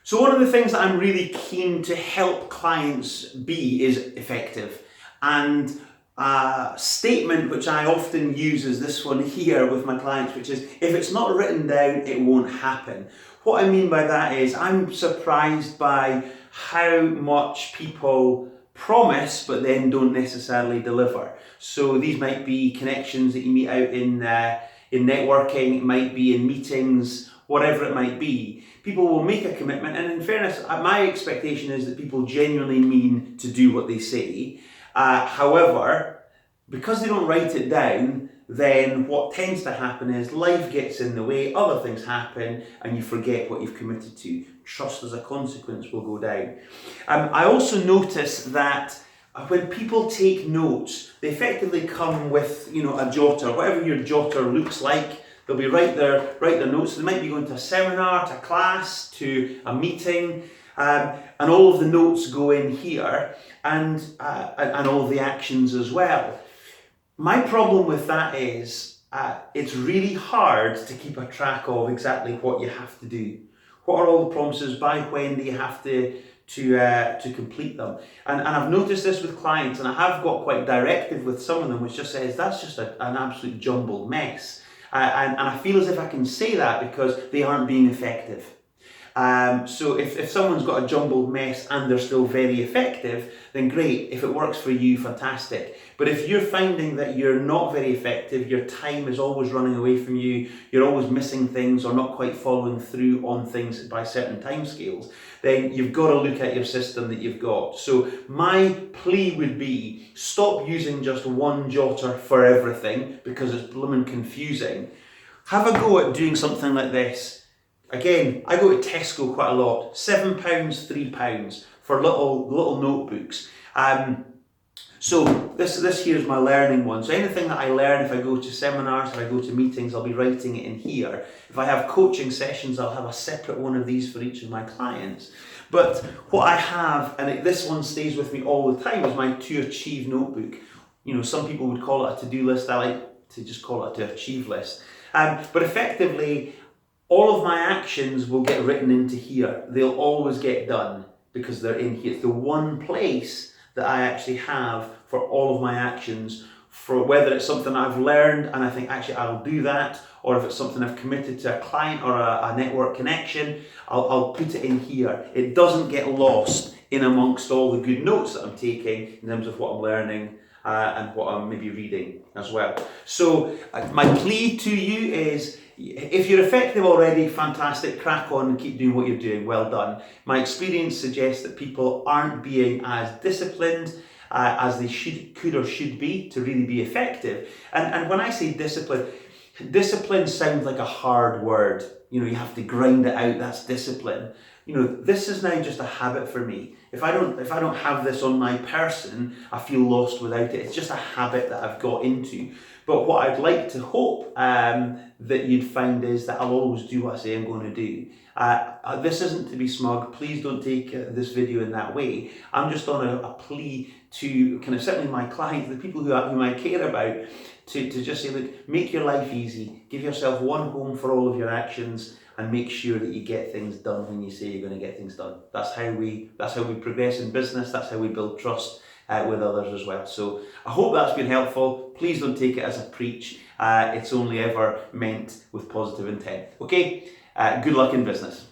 So one of the things that I'm really keen to help clients be is effective. And a statement which I often use is this one here with my clients, which is, if it's not written down, it won't happen. What I mean by that is I'm surprised by how much people promise but then don't necessarily deliver. So these might be connections that you meet out in networking, it might be in meetings, whatever it might be. People will make a commitment, and in fairness, my expectation is that people genuinely mean to do what they say. However, because they don't write it down, then what tends to happen is life gets in the way, other things happen, and you forget what you've committed to. Trust as a consequence will go down. I also notice that when people take notes, they effectively come with, a jotter, whatever your jotter looks like. They'll be write their notes. They might be going to a seminar, to a class, to a meeting, and all of the notes go in here, and all of the actions as well. My problem with that is it's really hard to keep a track of exactly what you have to do. What are all the promises? By when do you have to complete them? And I've noticed this with clients, and I have got quite directive with some of them, which just says that's just an absolute jumbled mess. And I feel as if I can say that because they aren't being effective. So if someone's got a jumbled mess and they're still very effective, then great. If it works for you, fantastic. But if you're finding that you're not very effective, your time is always running away from you, you're always missing things or not quite following through on things by certain timescales, then you've got to look at your system that you've got. So my plea would be, stop using just one jotter for everything because it's blooming confusing. Have a go at doing something like this. Again, I go to Tesco quite a lot. £7, £3 for little notebooks. So this here is my learning one. So anything that I learn, if I go to seminars, if I go to meetings, I'll be writing it in here. If I have coaching sessions, I'll have a separate one of these for each of my clients. But what I have, and this one stays with me all the time, is my to achieve notebook. Some people would call it a to-do list. I like to just call it a to achieve list. But effectively, all of my actions will get written into here. They'll always get done because they're in here. It's the one place that I actually have for all of my actions, for whether it's something I've learned and I think actually I'll do that, or if it's something I've committed to a client or a network connection, I'll put it in here. It doesn't get lost in amongst all the good notes that I'm taking in terms of what I'm learning and what I'm maybe reading as well. So my plea to you is, if you're effective already, fantastic, crack on and keep doing what you're doing, well done. My experience suggests that people aren't being as disciplined as they could or should be to really be effective. And when I say discipline sounds like a hard word. You have to grind it out, that's discipline. This is now just a habit for me. If I don't have this on my person, I feel lost without it. It's just a habit that I've got into. But what I'd like to hope that you'd find is that I'll always do what I say I'm going to do. This isn't to be smug. Please don't take this video in that way. I'm just on a plea to certainly my clients, the people who I care about, to just say, look, make your life easy. Give yourself one home for all of your actions, and make sure that you get things done when you say you're going to get things done. That's how we progress in business. That's how we build trust with others as well. So I hope that's been helpful. Please don't take it as a preach. It's only ever meant with positive intent. Okay, good luck in business.